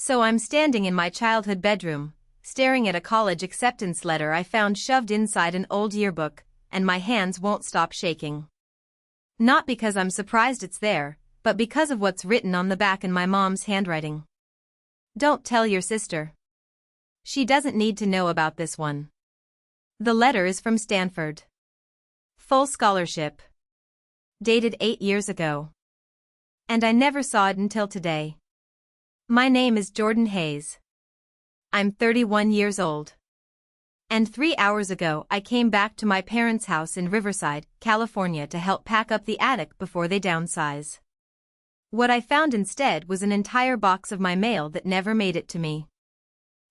So I'm standing in my childhood bedroom, staring at a college acceptance letter I found shoved inside an old yearbook, and my hands won't stop shaking. Not because I'm surprised it's there, but because of what's written on the back in my mom's handwriting. Don't tell your sister. She doesn't need to know about this one. The letter is from Stanford. Full scholarship. Dated 8 years ago. And I never saw it until today. My name is Jordan Hayes. I'm 31 years old. And 3 hours ago I came back to my parents' house in Riverside, California to help pack up the attic before they downsize. What I found instead was an entire box of my mail that never made it to me.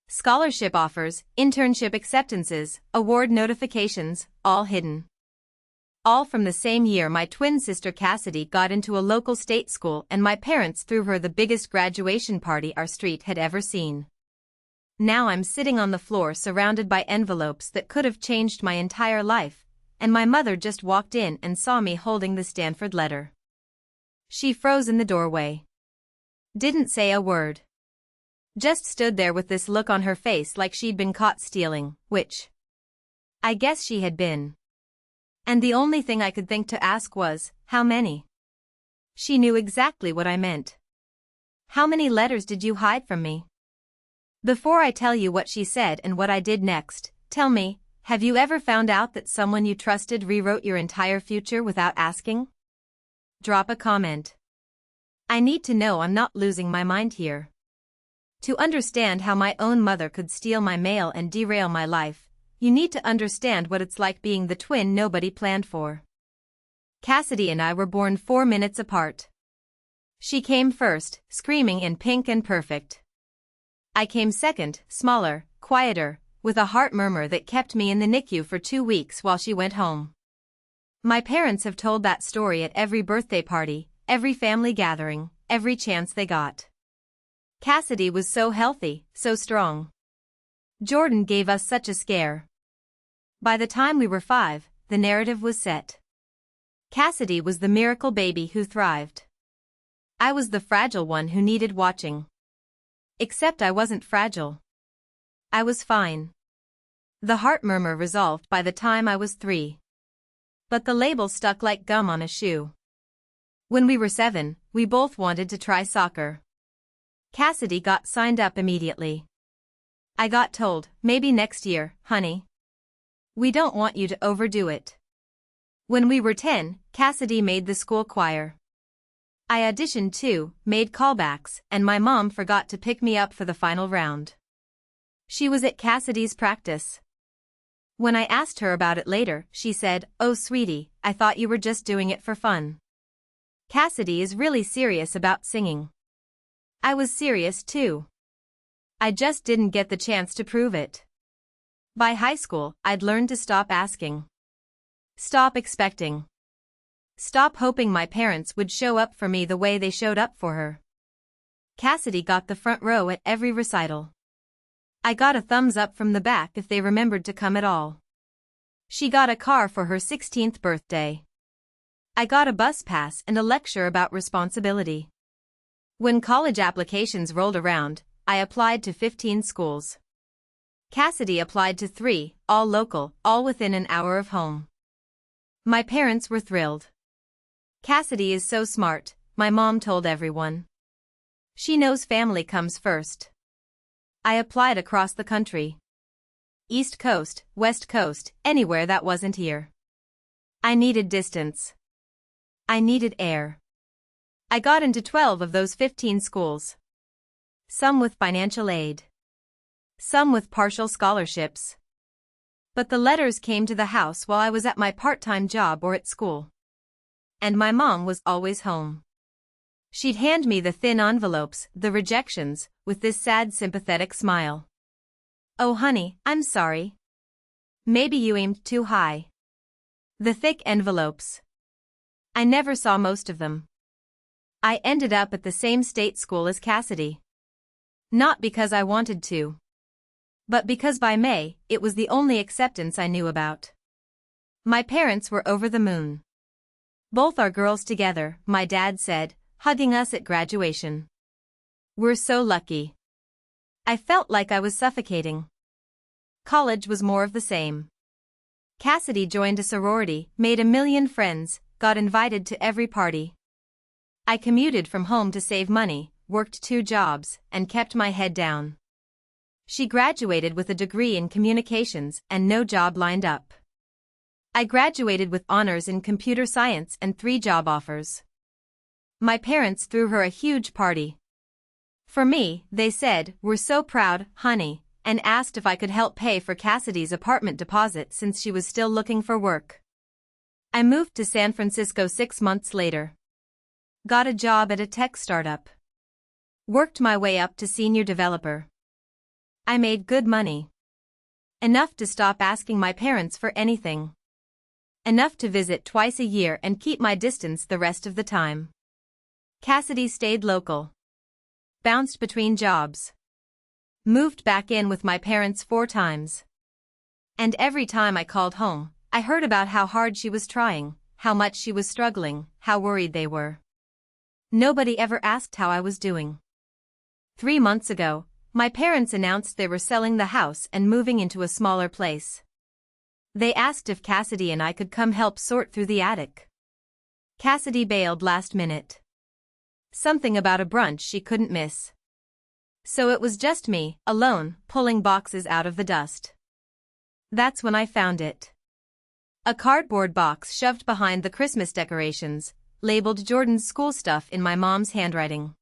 Scholarship offers, internship acceptances, award notifications, all hidden. All from the same year my twin sister Cassidy got into a local state school and my parents threw her the biggest graduation party our street had ever seen. Now I'm sitting on the floor surrounded by envelopes that could have changed my entire life, and my mother just walked in and saw me holding the Stanford letter. She froze in the doorway. Didn't say a word. Just stood there with this look on her face like she'd been caught stealing, which I guess she had been. And the only thing I could think to ask was, how many? She knew exactly what I meant. How many letters did you hide from me? Before I tell you what she said and what I did next, tell me, have you ever found out that someone you trusted rewrote your entire future without asking? Drop a comment. I need to know I'm not losing my mind here. To understand how my own mother could steal my mail and derail my life, you need to understand what it's like being the twin nobody planned for. Cassidy and I were born 4 minutes apart. She came first, screaming in pink and perfect. I came second, smaller, quieter, with a heart murmur that kept me in the NICU for 2 weeks while she went home. My parents have told that story at every birthday party, every family gathering, every chance they got. Cassidy was so healthy, so strong. Jordan gave us such a scare. By the time we were 5, the narrative was set. Cassidy was the miracle baby who thrived. I was the fragile one who needed watching. Except I wasn't fragile. I was fine. The heart murmur resolved by the time I was 3. But the label stuck like gum on a shoe. When we were 7, we both wanted to try soccer. Cassidy got signed up immediately. I got told, maybe next year, honey. We don't want you to overdo it. When we were 10, Cassidy made the school choir. I auditioned too, made callbacks, and my mom forgot to pick me up for the final round. She was at Cassidy's practice. When I asked her about it later, she said, "Oh sweetie, I thought you were just doing it for fun." Cassidy is really serious about singing. I was serious too. I just didn't get the chance to prove it. By high school, I'd learned to stop asking. Stop expecting. Stop hoping my parents would show up for me the way they showed up for her. Cassidy got the front row at every recital. I got a thumbs up from the back if they remembered to come at all. She got a car for her 16th birthday. I got a bus pass and a lecture about responsibility. When college applications rolled around, I applied to 15 schools. Cassidy applied to 3, all local, all within an hour of home. My parents were thrilled. Cassidy is so smart, my mom told everyone. She knows family comes first. I applied across the country. East Coast, West Coast, anywhere that wasn't here. I needed distance. I needed air. I got into 12 of those 15 schools. Some with financial aid. Some with partial scholarships. But the letters came to the house while I was at my part-time job or at school. And my mom was always home. She'd hand me the thin envelopes, the rejections, with this sad sympathetic smile. "Oh honey, I'm sorry. Maybe you aimed too high." The thick envelopes. I never saw most of them. I ended up at the same state school as Cassidy. Not because I wanted to. But because by May, it was the only acceptance I knew about. My parents were over the moon. "Both our girls together," my dad said, hugging us at graduation. "We're so lucky." I felt like I was suffocating. College was more of the same. Cassidy joined a sorority, made a million friends, got invited to every party. I commuted from home to save money, worked 2 jobs, and kept my head down. She graduated with a degree in communications and no job lined up. I graduated with honors in computer science and 3 job offers. My parents threw her a huge party. For me, they said, "We're so proud, honey," and asked if I could help pay for Cassidy's apartment deposit since she was still looking for work. I moved to San Francisco 6 months later. Got a job at a tech startup. Worked my way up to senior developer. I made good money. Enough to stop asking my parents for anything. Enough to visit twice a year and keep my distance the rest of the time. Cassidy stayed local. Bounced between jobs. Moved back in with my parents 4 times. And every time I called home, I heard about how hard she was trying, how much she was struggling, how worried they were. Nobody ever asked how I was doing. 3 months ago, my parents announced they were selling the house and moving into a smaller place. They asked if Cassidy and I could come help sort through the attic. Cassidy bailed last minute. Something about a brunch she couldn't miss. So it was just me, alone, pulling boxes out of the dust. That's when I found it. A cardboard box shoved behind the Christmas decorations, labeled Jordan's school stuff in my mom's handwriting.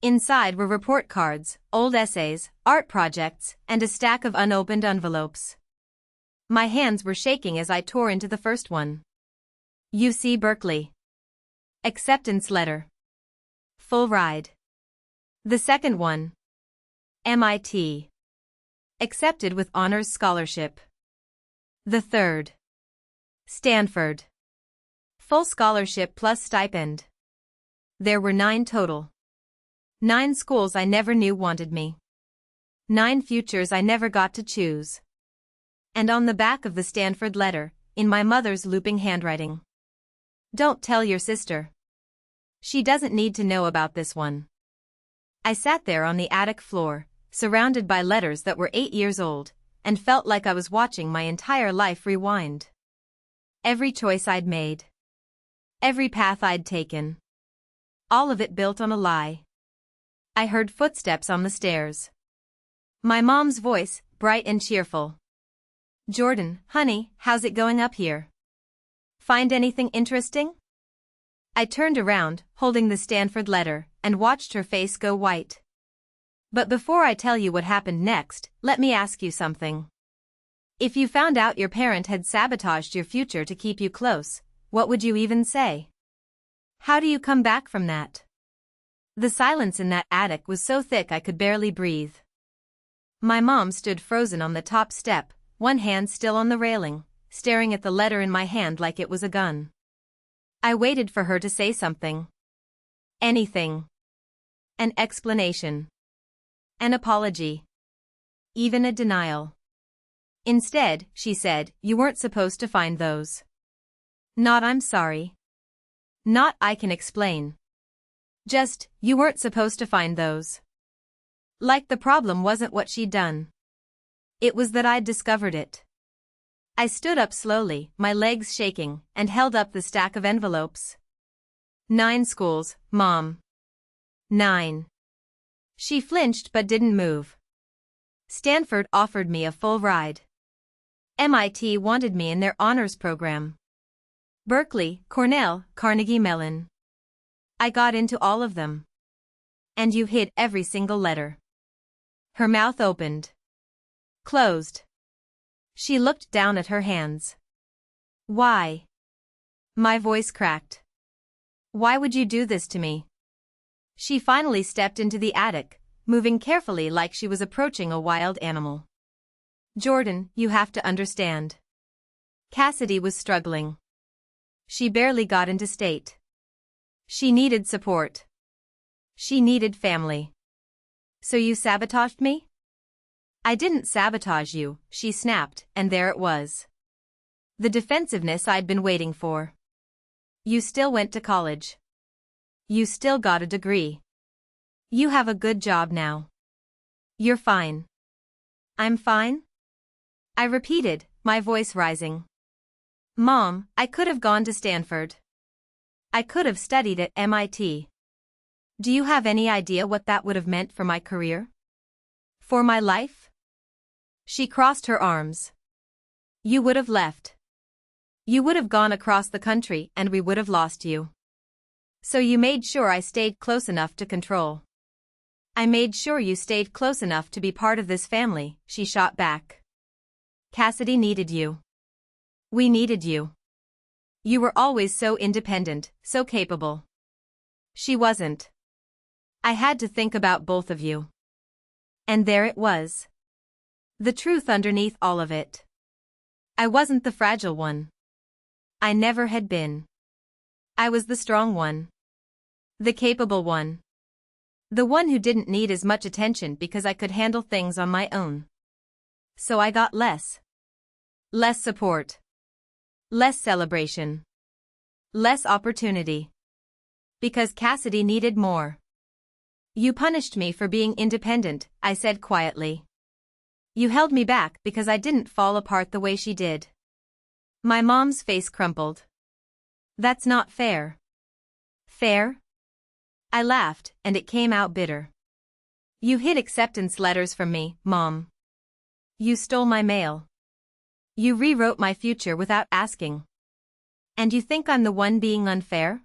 Inside were report cards, old essays, art projects, and a stack of unopened envelopes. My hands were shaking as I tore into the first one. UC Berkeley. Acceptance letter. Full ride. The second one. MIT. Accepted with honors scholarship. The third. Stanford. Full scholarship plus stipend. There were 9 total. 9 schools I never knew wanted me. 9 futures I never got to choose. And on the back of the Stanford letter, in my mother's looping handwriting. Don't tell your sister. She doesn't need to know about this one. I sat there on the attic floor, surrounded by letters that were 8 years old, and felt like I was watching my entire life rewind. Every choice I'd made. Every path I'd taken. All of it built on a lie. I heard footsteps on the stairs. My mom's voice, bright and cheerful. "Jordan, honey, how's it going up here? Find anything interesting?" I turned around, holding the Stanford letter, and watched her face go white. But before I tell you what happened next, let me ask you something. If you found out your parent had sabotaged your future to keep you close, what would you even say? How do you come back from that? The silence in that attic was so thick I could barely breathe. My mom stood frozen on the top step, one hand still on the railing, staring at the letter in my hand like it was a gun. I waited for her to say something. Anything. An explanation. An apology. Even a denial. Instead, she said, "You weren't supposed to find those." Not "I'm sorry." Not "I can explain." Just, "You weren't supposed to find those." Like the problem wasn't what she'd done. It was that I'd discovered it. I stood up slowly, my legs shaking, and held up the stack of envelopes. 9 schools, Mom. 9. She flinched but didn't move. Stanford offered me a full ride. MIT wanted me in their honors program. Berkeley, Cornell, Carnegie Mellon. I got into all of them. And you hid every single letter. Her mouth opened. Closed. She looked down at her hands. Why? My voice cracked. Why would you do this to me? She finally stepped into the attic, moving carefully like she was approaching a wild animal. Jordan, you have to understand. Cassidy was struggling. She barely got into state. She needed support. She needed family. So you sabotaged me? I didn't sabotage you, she snapped, and there it was. The defensiveness I'd been waiting for. You still went to college. You still got a degree. You have a good job now. You're fine. I'm fine? I repeated, my voice rising. Mom, I could have gone to Stanford. I could have studied at MIT. Do you have any idea what that would have meant for my career? For my life? She crossed her arms. You would have left. You would have gone across the country and we would have lost you. So you made sure I stayed close enough to control. I made sure you stayed close enough to be part of this family, she shot back. Cassidy needed you. We needed you. You were always so independent, so capable. She wasn't. I had to think about both of you. And there it was. The truth underneath all of it. I wasn't the fragile one. I never had been. I was the strong one. The capable one. The one who didn't need as much attention because I could handle things on my own. So I got less. Less support. Less celebration. Less opportunity. Because Cassidy needed more. You punished me for being independent, I said quietly. You held me back because I didn't fall apart the way she did. My mom's face crumpled. That's not fair. Fair? I laughed, and it came out bitter. You hid acceptance letters from me, Mom. You stole my mail. You rewrote my future without asking. And you think I'm the one being unfair?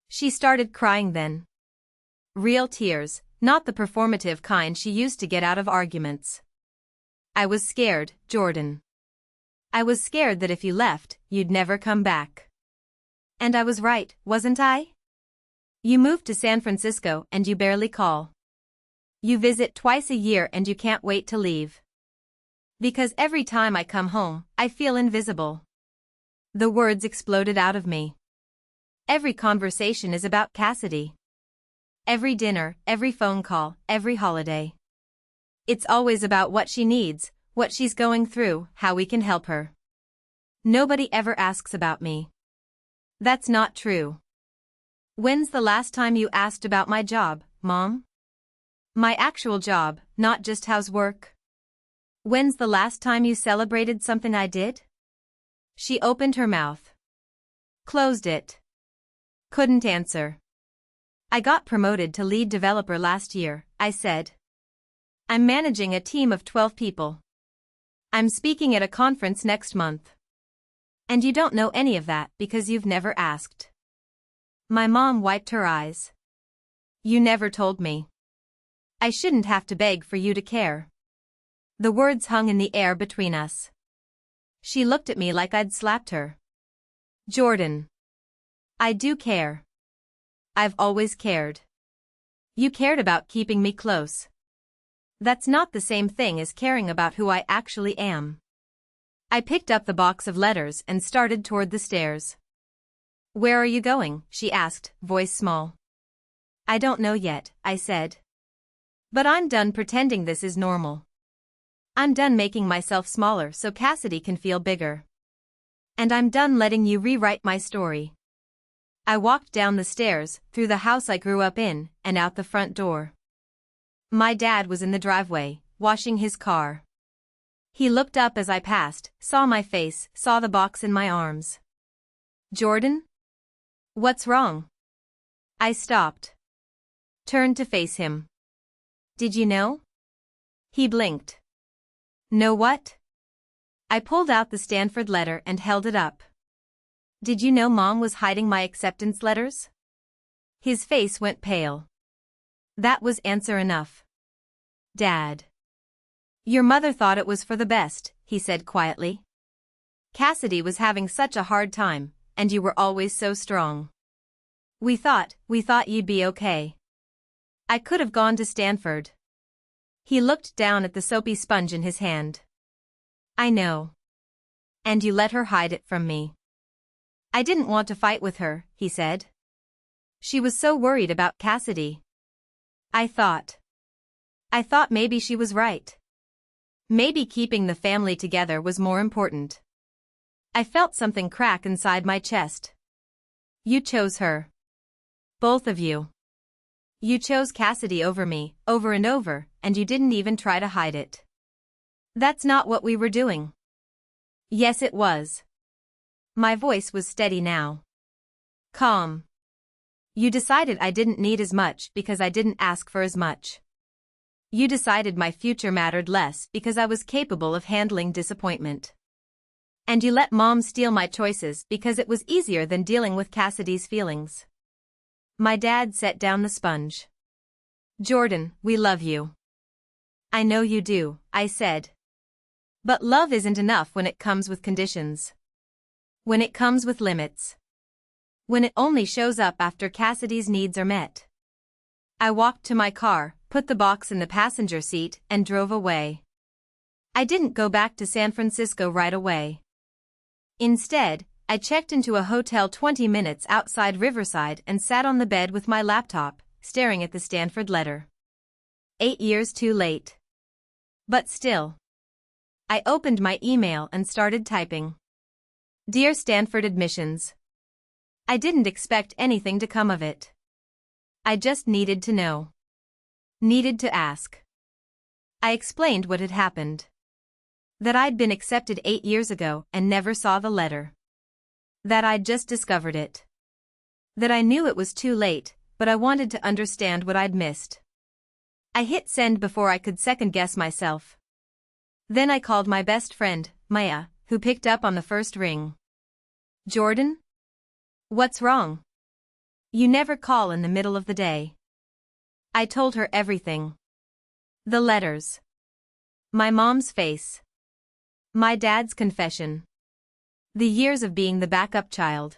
She started crying then. Real tears, not the performative kind she used to get out of arguments. I was scared, Jordan. I was scared that if you left, you'd never come back. And I was right, wasn't I? You moved to San Francisco and you barely call. You visit twice a year and you can't wait to leave. Because every time I come home, I feel invisible. The words exploded out of me. Every conversation is about Cassidy. Every dinner, every phone call, every holiday. It's always about what she needs, what she's going through, how we can help her. Nobody ever asks about me. That's not true. When's the last time you asked about my job, Mom? My actual job, not just housework. When's the last time you celebrated something I did? She opened her mouth. Closed it. Couldn't answer. I got promoted to lead developer last year, I said. I'm managing a team of 12 people. I'm speaking at a conference next month. And you don't know any of that because you've never asked. My mom wiped her eyes. You never told me. I shouldn't have to beg for you to care. The words hung in the air between us. She looked at me like I'd slapped her. Jordan. I do care. I've always cared. You cared about keeping me close. That's not the same thing as caring about who I actually am. I picked up the box of letters and started toward the stairs. Where are you going? She asked, voice small. I don't know yet, I said. But I'm done pretending this is normal. I'm done making myself smaller so Cassidy can feel bigger. And I'm done letting you rewrite my story. I walked down the stairs, through the house I grew up in, and out the front door. My dad was in the driveway, washing his car. He looked up as I passed, saw my face, saw the box in my arms. Jordan? What's wrong? I stopped. Turned to face him. Did you know? He blinked. Know what? I pulled out the Stanford letter and held it up. Did you know Mom was hiding my acceptance letters? His face went pale. That was answer enough. Dad. Your mother thought it was for the best, he said quietly. Cassidy was having such a hard time, and you were always so strong. We thought you'd be okay. I could have gone to Stanford. He looked down at the soapy sponge in his hand. I know. And you let her hide it from me. I didn't want to fight with her, he said. She was so worried about Cassidy. I thought maybe she was right. Maybe keeping the family together was more important. I felt something crack inside my chest. You chose her. Both of you. You chose Cassidy over me, over and over, and you didn't even try to hide it. That's not what we were doing. Yes, it was. My voice was steady now. Calm. You decided I didn't need as much because I didn't ask for as much. You decided my future mattered less because I was capable of handling disappointment. And you let Mom steal my choices because it was easier than dealing with Cassidy's feelings. My dad set down the sponge. Jordan, we love you. I know you do, I said. But love isn't enough when it comes with conditions. When it comes with limits. When it only shows up after Cassidy's needs are met. I walked to my car, put the box in the passenger seat, and drove away. I didn't go back to San Francisco right away. Instead, I checked into a hotel 20 minutes outside Riverside and sat on the bed with my laptop, staring at the Stanford letter. 8 years too late. But still. I opened my email and started typing. Dear Stanford Admissions. I didn't expect anything to come of it. I just needed to know. Needed to ask. I explained what had happened. That I'd been accepted 8 years ago and never saw the letter. That I'd just discovered it. That I knew it was too late, but I wanted to understand what I'd missed. I hit send before I could second-guess myself. Then I called my best friend, Maya, who picked up on the first ring. Jordan? What's wrong? You never call in the middle of the day. I told her everything. The letters. My mom's face. My dad's confession. The years of being the backup child.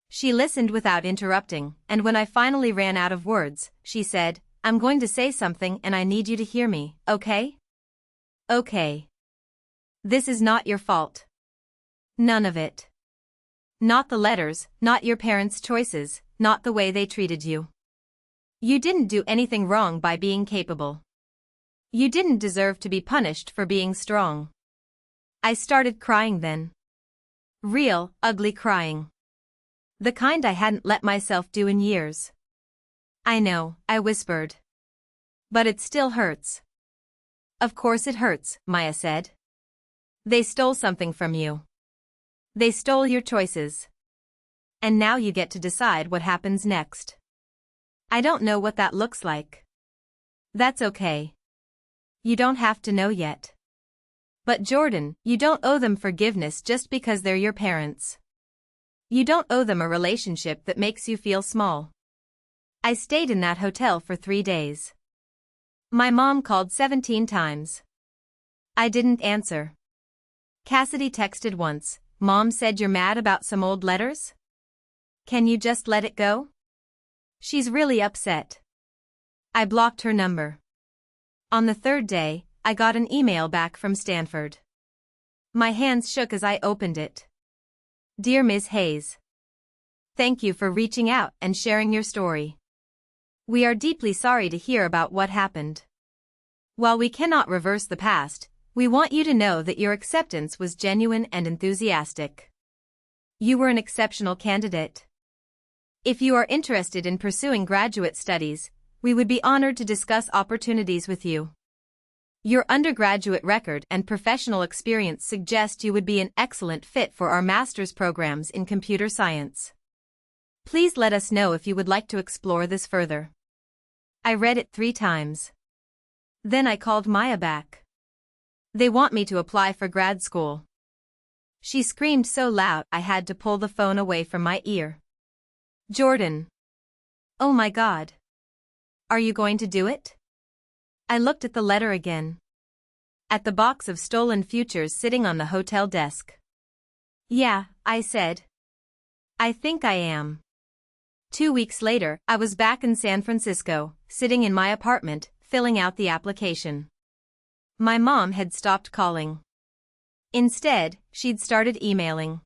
She listened without interrupting, and when I finally ran out of words, she said, I'm going to say something and I need you to hear me, okay? Okay. This is not your fault. None of it. Not the letters, not your parents' choices, not the way they treated you. You didn't do anything wrong by being capable. You didn't deserve to be punished for being strong. I started crying then. Real, ugly crying. The kind I hadn't let myself do in years. I know, I whispered. But it still hurts. Of course it hurts, Maya said. They stole something from you. They stole your choices. And now you get to decide what happens next. I don't know what that looks like. That's okay. You don't have to know yet. But Jordan, you don't owe them forgiveness just because they're your parents. You don't owe them a relationship that makes you feel small. I stayed in that hotel for 3 days. My mom called 17 times. I didn't answer. Cassidy texted once, Mom said you're mad about some old letters? Can you just let it go? She's really upset. I blocked her number. On the 3rd day, I got an email back from Stanford. My hands shook as I opened it. Dear Ms. Hayes. Thank you for reaching out and sharing your story. We are deeply sorry to hear about what happened. While we cannot reverse the past, we want you to know that your acceptance was genuine and enthusiastic. You were an exceptional candidate. If you are interested in pursuing graduate studies, we would be honored to discuss opportunities with you. Your undergraduate record and professional experience suggest you would be an excellent fit for our master's programs in computer science. Please let us know if you would like to explore this further. I read it 3 times. Then I called Maya back. They want me to apply for grad school. She screamed so loud I had to pull the phone away from my ear. Jordan. Oh my God. Are you going to do it? I looked at the letter again. At the box of stolen futures sitting on the hotel desk. Yeah, I said. I think I am. 2 weeks later, I was back in San Francisco, sitting in my apartment, filling out the application. My mom had stopped calling. Instead, she'd started emailing.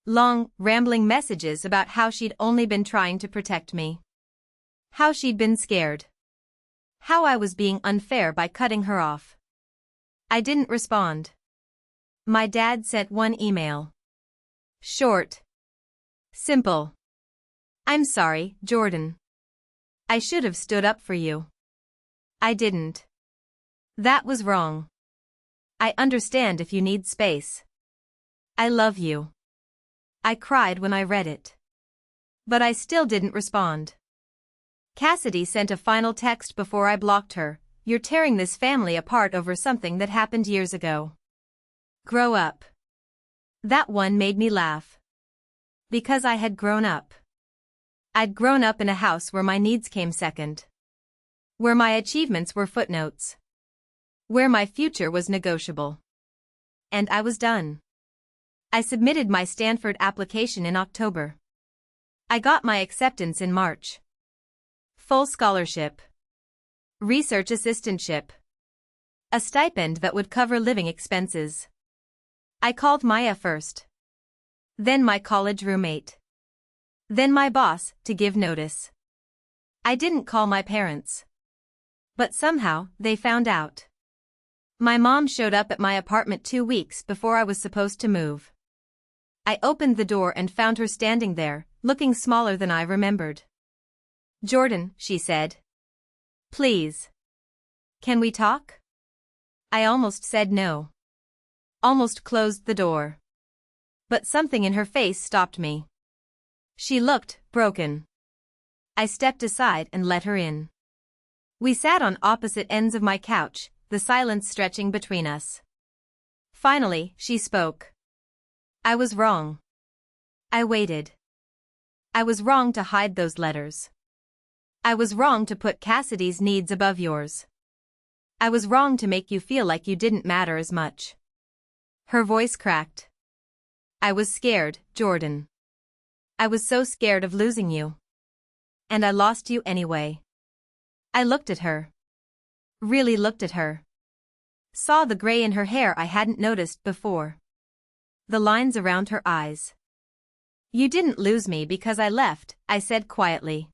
Long, rambling messages about how she'd only been trying to protect me. How she'd been scared. How I was being unfair by cutting her off. I didn't respond. My dad sent one email. Short. Simple. I'm sorry, Jordan. I should have stood up for you. I didn't. That was wrong. I understand if you need space. I love you. I cried when I read it. But I still didn't respond. Cassidy sent a final text before I blocked her. You're tearing this family apart over something that happened years ago. Grow up. That one made me laugh. Because I had grown up. I'd grown up in a house where my needs came second. Where my achievements were footnotes. Where my future was negotiable. And I was done. I submitted my Stanford application in October. I got my acceptance in March. Full scholarship. Research assistantship. A stipend that would cover living expenses. I called Maya first. Then my college roommate. Then my boss, to give notice. I didn't call my parents. But somehow, they found out. My mom showed up at my apartment 2 weeks before I was supposed to move. I opened the door and found her standing there, looking smaller than I remembered. Jordan, she said. Please. Can we talk? I almost said no. Almost closed the door. But something in her face stopped me. She looked broken. I stepped aside and let her in. We sat on opposite ends of my couch, the silence stretching between us. Finally, she spoke. I was wrong. I waited. I was wrong to hide those letters. I was wrong to put Cassidy's needs above yours. I was wrong to make you feel like you didn't matter as much. Her voice cracked. I was scared, Jordan. I was so scared of losing you. And I lost you anyway. I looked at her. Really looked at her. Saw the gray in her hair I hadn't noticed before. The lines around her eyes. You didn't lose me because I left, I said quietly.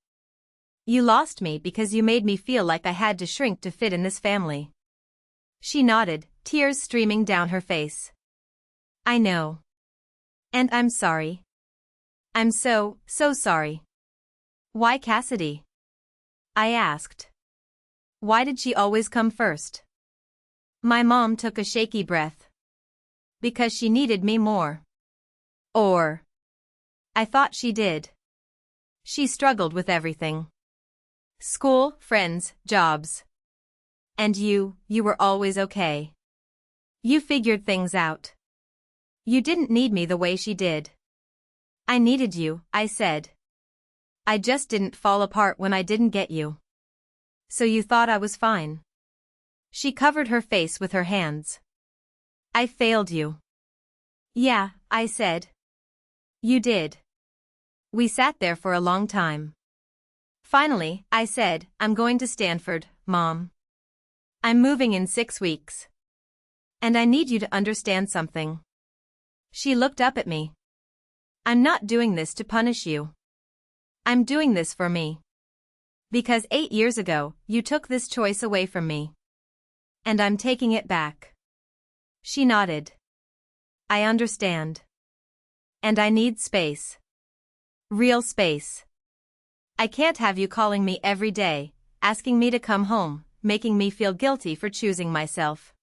You lost me because you made me feel like I had to shrink to fit in this family. She nodded, tears streaming down her face. I know. And I'm sorry. I'm so sorry. Why Cassidy? I asked. Why did she always come first? My mom took a shaky breath. Because she needed me more. Or. I thought she did. She struggled with everything. School, friends, jobs. And you were always okay. You figured things out. You didn't need me the way she did. I needed you, I said. I just didn't fall apart when I didn't get you. So you thought I was fine. She covered her face with her hands. I failed you. Yeah, I said. You did. We sat there for a long time. Finally, I said, I'm going to Stanford, Mom. I'm moving in 6 weeks. And I need you to understand something. She looked up at me. I'm not doing this to punish you. I'm doing this for me. Because 8 years ago, you took this choice away from me. And I'm taking it back. She nodded. I understand. And I need space. Real space. I can't have you calling me every day, asking me to come home, making me feel guilty for choosing myself.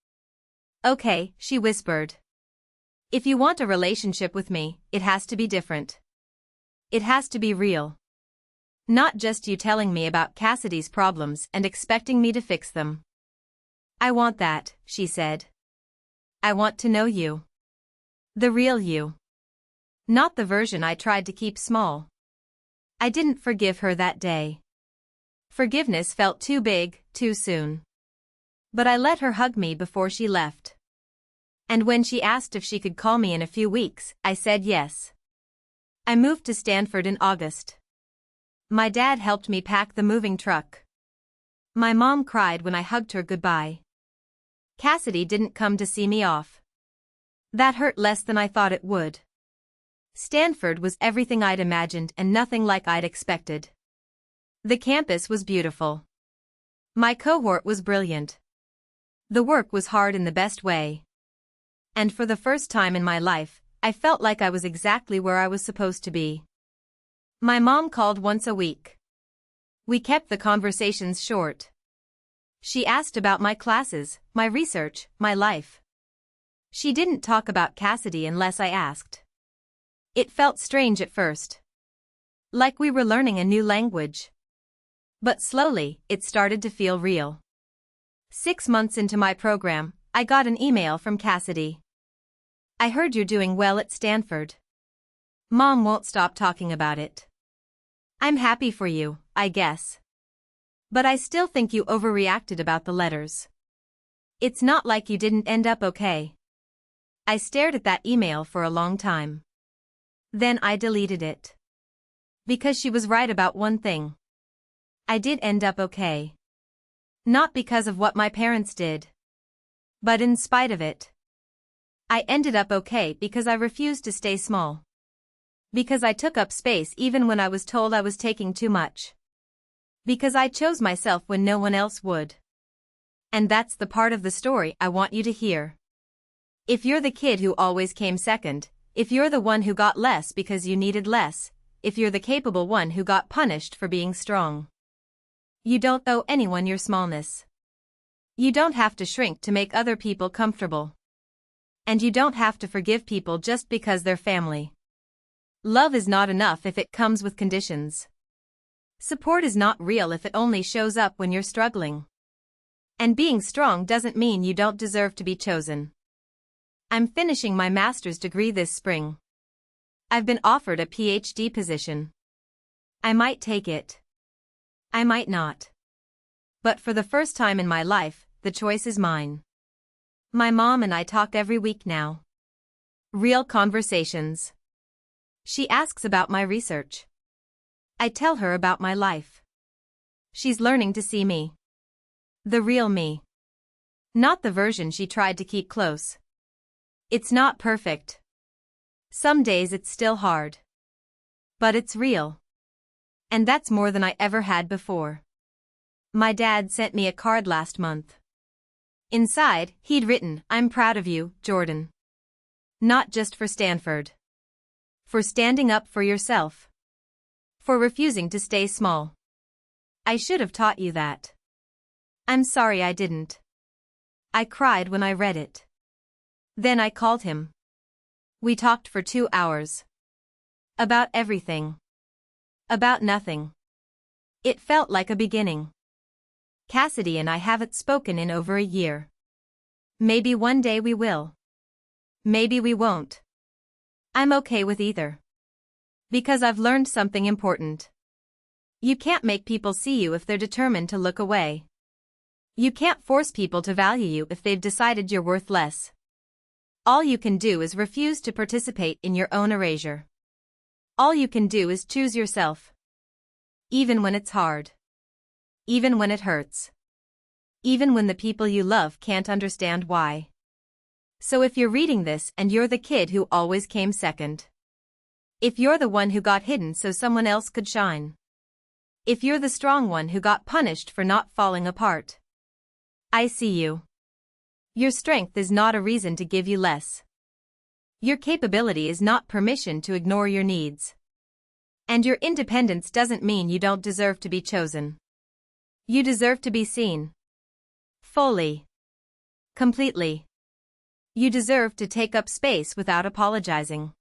Okay, she whispered. If you want a relationship with me, it has to be different. It has to be real. Not just you telling me about Cassidy's problems and expecting me to fix them. I want that, she said. I want to know you. The real you. Not the version I tried to keep small. I didn't forgive her that day. Forgiveness felt too big, too soon. But I let her hug me before she left. And when she asked if she could call me in a few weeks, I said yes. I moved to Stanford in August. My dad helped me pack the moving truck. My mom cried when I hugged her goodbye. Cassidy didn't come to see me off. That hurt less than I thought it would. Stanford was everything I'd imagined and nothing like I'd expected. The campus was beautiful. My cohort was brilliant. The work was hard in the best way. And for the first time in my life, I felt like I was exactly where I was supposed to be. My mom called once a week. We kept the conversations short. She asked about my classes, my research, my life. She didn't talk about Cassidy unless I asked. It felt strange at first. Like we were learning a new language. But slowly, it started to feel real. 6 months into my program, I got an email from Cassidy. I heard you're doing well at Stanford. Mom won't stop talking about it. I'm happy for you, I guess. But I still think you overreacted about the letters. It's not like you didn't end up okay. I stared at that email for a long time. Then I deleted it. Because she was right about one thing. I did end up okay. Not because of what my parents did. But in spite of it. I ended up okay because I refused to stay small. Because I took up space even when I was told I was taking too much. Because I chose myself when no one else would. And that's the part of the story I want you to hear. If you're the kid who always came second, if you're the one who got less because you needed less, if you're the capable one who got punished for being strong. You don't owe anyone your smallness. You don't have to shrink to make other people comfortable. And you don't have to forgive people just because they're family. Love is not enough if it comes with conditions. Support is not real if it only shows up when you're struggling. And being strong doesn't mean you don't deserve to be chosen. I'm finishing my master's degree this spring. I've been offered a PhD position. I might take it. I might not. But for the first time in my life, the choice is mine. My mom and I talk every week now. Real conversations. She asks about my research. I tell her about my life. She's learning to see me. The real me. Not the version she tried to keep close. It's not perfect. Some days it's still hard. But it's real. And that's more than I ever had before. My dad sent me a card last month. Inside, he'd written, "I'm proud of you, Jordan." Not just for Stanford. For standing up for yourself. For refusing to stay small. I should have taught you that. I'm sorry I didn't. I cried when I read it. Then I called him. We talked for 2 hours. About everything. About nothing. It felt like a beginning. Cassidy and I haven't spoken in over a year. Maybe one day we will. Maybe we won't. I'm okay with either. Because I've learned something important. You can't make people see you if they're determined to look away. You can't force people to value you if they've decided you're worth less. All you can do is refuse to participate in your own erasure. All you can do is choose yourself. Even when it's hard. Even when it hurts. Even when the people you love can't understand why. So if you're reading this and you're the kid who always came second. If you're the one who got hidden so someone else could shine. If you're the strong one who got punished for not falling apart. I see you. Your strength is not a reason to give you less. Your capability is not permission to ignore your needs. And your independence doesn't mean you don't deserve to be chosen. You deserve to be seen. Fully. Completely. You deserve to take up space without apologizing.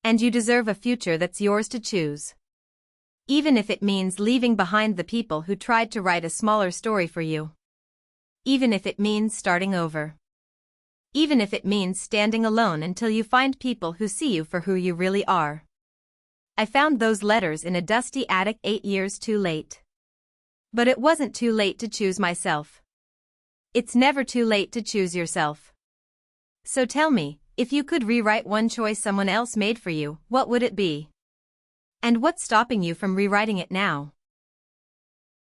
And you deserve a future that's yours to choose. Even if it means leaving behind the people who tried to write a smaller story for you. Even if it means starting over. Even if it means standing alone until you find people who see you for who you really are. I found those letters in a dusty attic 8 years too late. But it wasn't too late to choose myself. It's never too late to choose yourself. So tell me, if you could rewrite one choice someone else made for you, what would it be? And what's stopping you from rewriting it now?